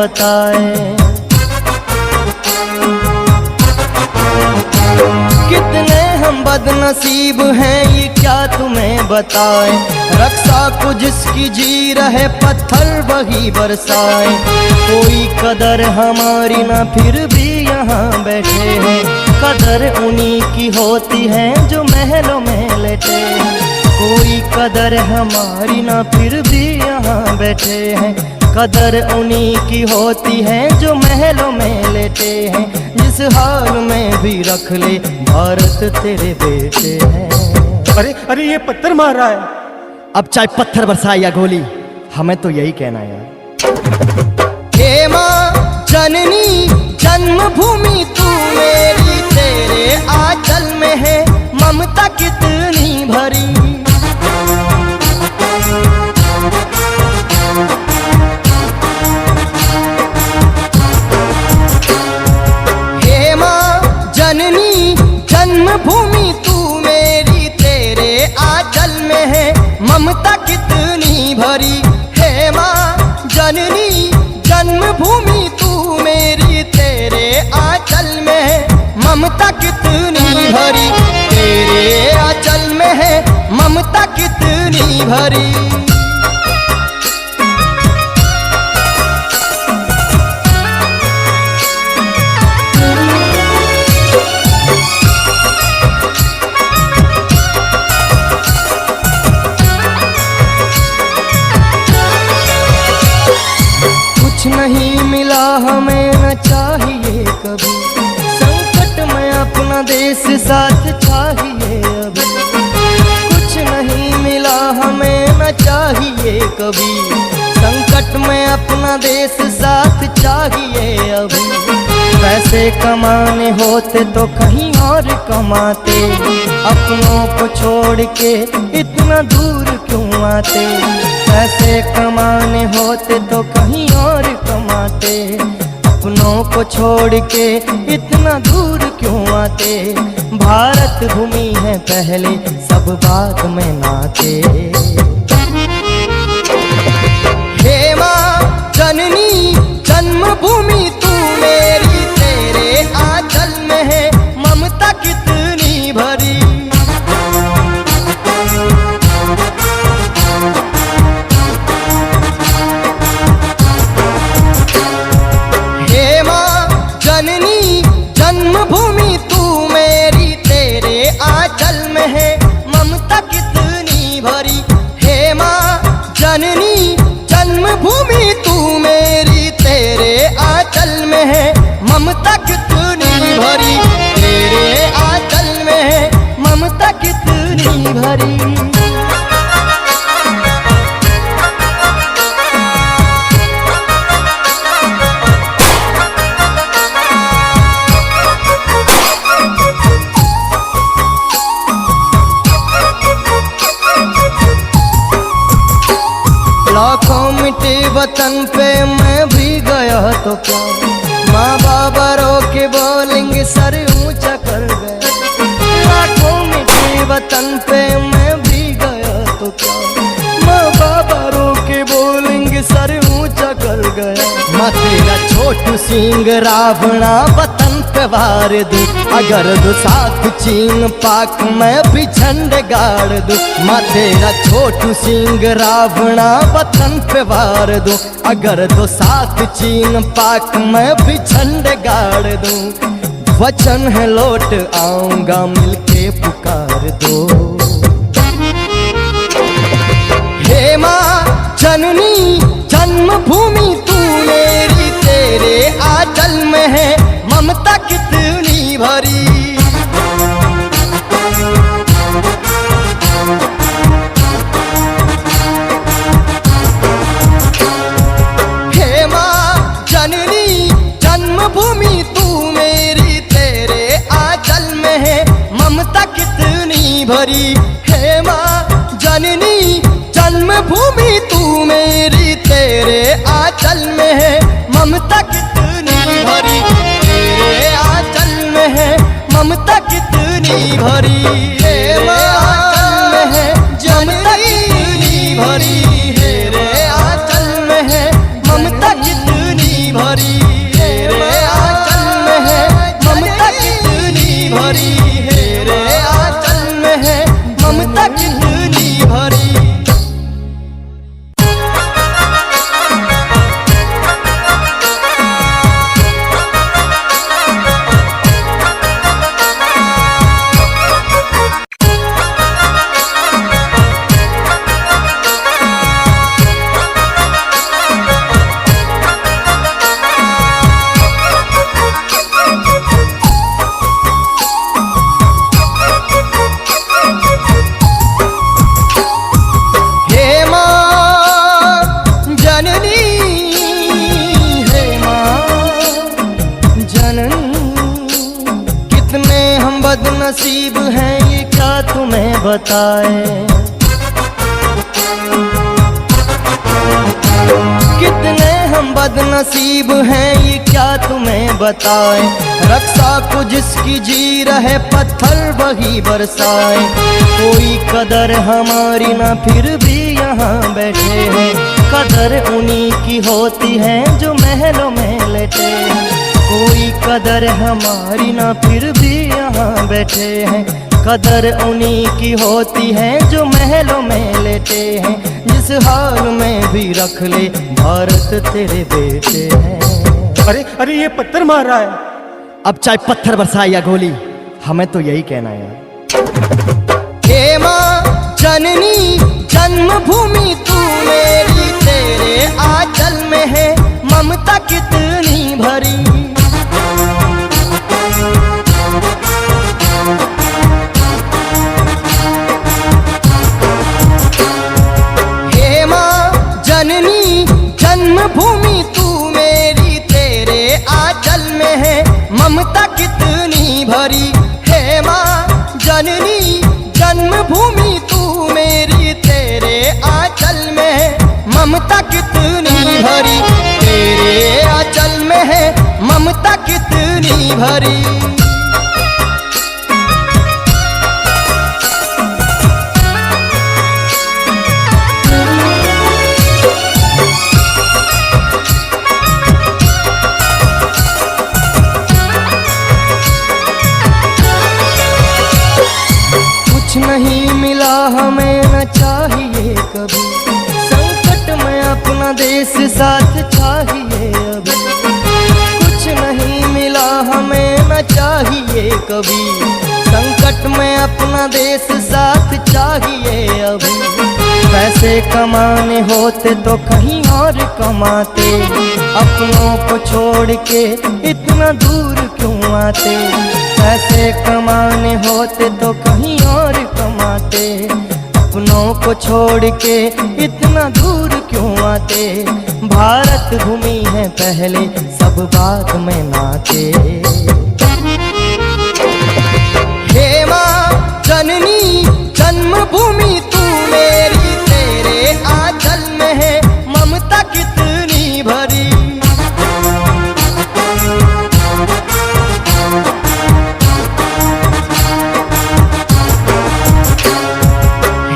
बताए। कितने हम बदनसीब हैं ये क्या तुम्हें बताए। रक्षा को जिसकी जी रहे पत्थर वही बरसाए। कोई कदर हमारी ना फिर भी यहाँ बैठे हैं। कदर उन्हीं की होती है जो महलों में लेटे हैं। कोई कदर हमारी ना फिर भी यहाँ बैठे हैं। कदर उन्हीं की होती है जो महलों में लेटे हैं। जिस हाल में भी रख ले भारत तेरे बेटे हैं। अरे अरे ये पत्थर मार रहा है। अब चाहे पत्थर बरसाए या गोली, हमें तो यही कहना यार। हे माँ जननी जन्मभूमि तू मेरी, तेरे आंचल में है ममता कितनी भरी। हे माँ जननी जन्मभूमि तू मेरी, तेरे आंचल में है ममता कितनी भरी। हे माँ जननी जन्मभूमि तू मेरी, तेरे आंचल में है ममता कितनी भरी। तेरे आंचल में है ममता कितनी भरी। कुछ नहीं मिला हमें न चाहिए कभी, संकट में अपना देश साथ चाहिए अभी। कुछ नहीं मिला हमें न चाहिए कभी, संकट में अपना देश साथ चाहिए अभी। पैसे कमाने होते तो कहीं और कमाते, अपनों को छोड़ के इतना दूर क्यों आते। पैसे कमाने होते तो कहीं और कमाते, अपनों को छोड़ के इतना दूर क्यों आते। भारत भूमि है पहले सब बाद में नाते। हे माँ जननी जन्मभूमि तू मेरी, तेरे आंचल में है ममता कितनी भरी। हे माँ जननी जन्मभूमि तू मेरी, तेरे आंचल में है ममता कितनी भरी। हे माँ जननी जन्मभूमि तू मेरी, तेरे आंचल में है ममता कितनी भरी। तेरे आंचल में है ममता कितनी भरी। लाखों मिटे वतन पे मैं भी गया तो क्या, माँ बाबा रो के बोलेंगे सर ऊंचा कर गए। लाखों मिटे वतन पे मैं भी गया तो क्या, माँ बाबा रो के बोलेंगे सर ऊंचा कर गया। माँ तेरा छोटू सिंह रावणा वतन पे वार दूं, अगर दो साथ चीन पाक मैं भी झंडे गाड़ दूं। माँ तेरा छोटू सिंह रावणा वतन पे वार दूं, अगर दो साथ चीन पाक मैं भी झंडे गाड़ दूं। वचन है लौट आऊंगा मिलके पुकार दो। हे माँ जननी जन्मभूमि तू मेरी, तेरे आंचल में है ममता कितनी भरी। हे माँ जननी जन्मभूमि तू मेरी, तेरे आंचल में है ममता कितनी भरी। हे माँ जननी जन्मभूमि तू मेरी, तेरे आंचल में है ममता कितनी भरी। तेरे आंचल में है ममता कितनी भरी। हे आंचल में है ममता कितनी भरी। तेरे आंचल में है ममता कितनी बदनसीब हैं ये क्या तुम्हें बताए। कितने हम बदनसीब हैं ये क्या तुम्हें बताए। रक्षा को जिसकी जी रहे पत्थर वही बरसाए। कोई कदर हमारी ना फिर भी यहाँ बैठे हैं। कदर उन्हीं की होती है जो महलों में लेटे हैं। कोई कदर हमारी ना फिर भी यहाँ बैठे हैं। कदर उन्हीं की होती है जो महलों में लेटे हैं। जिस हाल में भी रख ले भारत तेरे बेटे हैं। अरे अरे ये पत्थर मार रहा है। अब चाहे पत्थर बरसाए या गोली, हमें तो यही कहना है। हे माँ जननी जन्मभूमि तू मेरी, तेरे आंचल में है ममता कितनी भरी। हे माँ जननी जन्मभूमि तू मेरी, तेरे आंचल में है ममता कितनी भरी। हे माँ जननी जन्मभूमि तू मेरी, तेरे आंचल में है ममता कितनी भरी। तेरे आंचल में है ममता कितनी भरी। कुछ नहीं मिला हमें न चाहिए कभी, संकट में अपना देश साथ चाहिए अभी। कुछ नहीं मिला हमें न चाहिए कभी, संकट में अपना देश साथ चाहिए अभी। पैसे कमाने होते तो कहीं और कमाते, अपनों को छोड़ के इतना दूर क्यों आते। पैसे कमाने होते तो कहीं और कमाते, अपनों को छोड़ के इतना दूर क्यों आते। भारत भूमि है पहले सब बाद में नाते। हे माँ जननी जन्मभूमि तू मेरी, तेरे आंचल में है ममता कितनी भरी।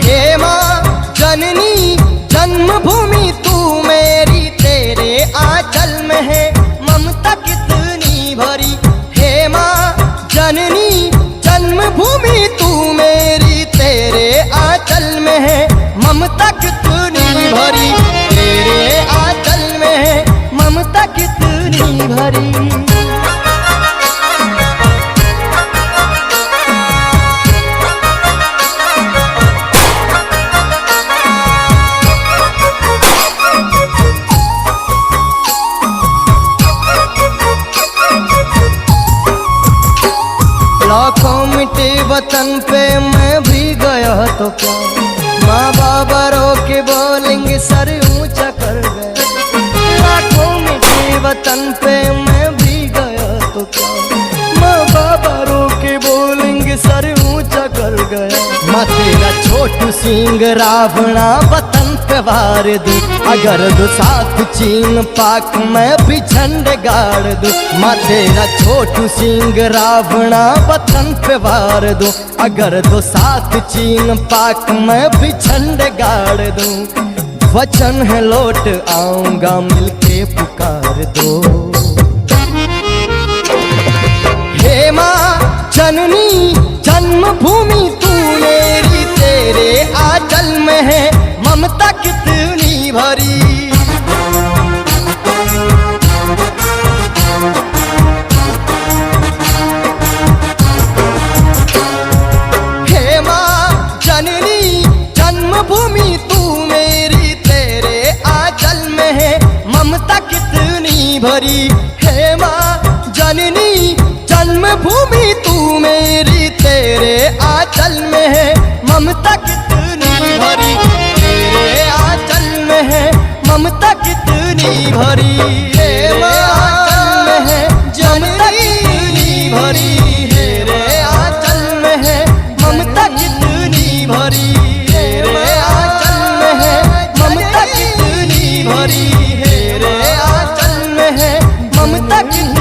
हे माँ जननी जन्मभूमि तू मेरी, तेरे आंचल में है ममता कितनी भरी। हे माँ जननी जन्मभूमि तू मेरी, तेरे आंचल में है ममता कितनी भरी। तेरे आंचल में है ममता कितनी भरी। लाखों मिटे वतन पे मैं भी गया तो क्या, माँ बाबा रो के बोलेंगे सर ऊंचा कर गए। लाखों मिटे वतन पे मैं भी गया तो क्या, माँ बाबा रो के बोलेंगे सर ऊंचा कर गया। माँ तेरा छोटू सिंह रावणा वतन पे वार दूं, अगर दो साथ चीन पाक मैं भी झंडे गाड़ दूं। माँ तेरा छोटू सिंह रावणा वतन पे वार दूं, अगर दो साथ चीन पाक मैं भी झंडे गाड़ दूं। वचन है लौट आऊंगा मिलके पुकार दो। हे माँ जननी जन्मभूमि तू मेरी, तेरे आंचल में है ममता कितनी भरी। हे माँ जननी जन्मभूमि तू मेरी, तेरे आंचल में है ममता कितनी भरी। हे माँ जननी जन्मभूमि तू मेरी, तेरे आंचल में है ममता कितनी भरी। तेरे आंचल में है ममता कितनी भरी। तेरे आंचल में है ममता कितनी भरी। तेरे आंचल तक